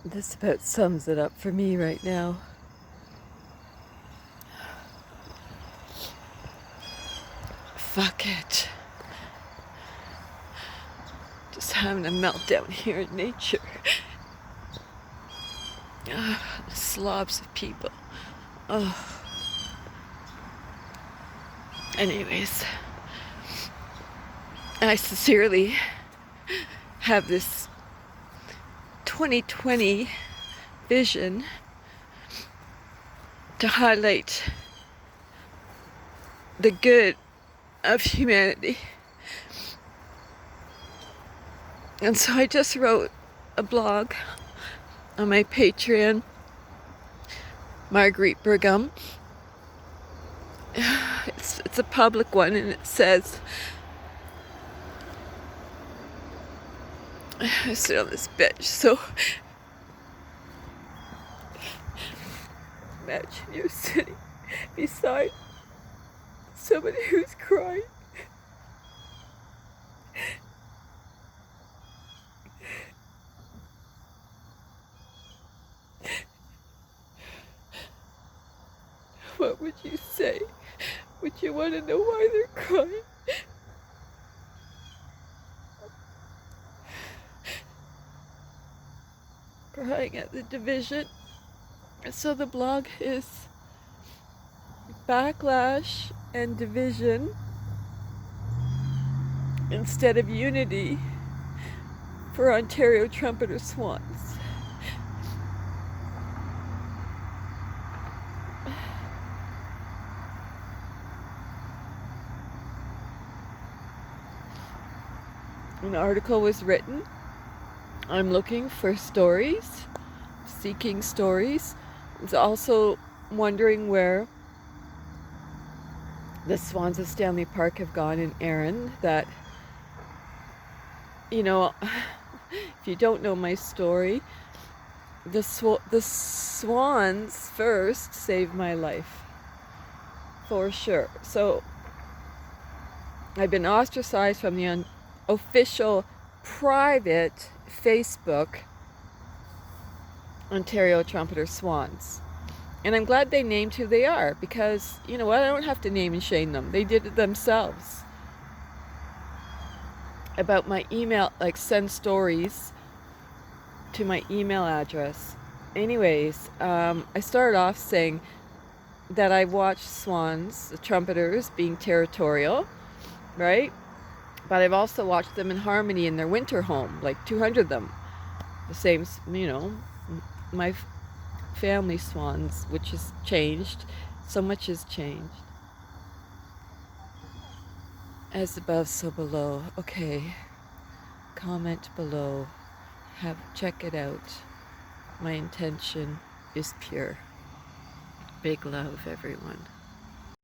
This about sums it up for me right now. Fuck it. Just having a meltdown here in nature. Slobs of people. Anyways, I sincerely have this 2020 vision to highlight the good of humanity. And so I just wrote a blog on my Patreon, Marguerite Brigham. It's a public one, and it says, I sit on this bench, so imagine you're sitting beside somebody who's crying. What would you say? Would you want to know why they're crying? Crying at the division. So the blog is Backlash and Division instead of unity for Ontario Trumpeter Swans. An article was written. I'm looking for stories, seeking stories. I was also wondering where the Swans of Stanley Park have gone in Erin. That, you know, if you don't know my story, the Swans first saved my life, for sure. So I've been ostracized from the official private Facebook Ontario Trumpeter Swans. And I'm glad they named who they are, because, you know what, I don't have to name and shame them. They did it themselves. About my email, like send stories to my email address. Anyways, I started off saying that I watched swans, the trumpeters, being territorial, right? But I've also watched them in harmony in their winter home, like 200 of them. The same, you know, my family swans, which has changed. So much has changed. As above, so below. Okay. Comment below. Check it out. My intention is pure. Big love, everyone.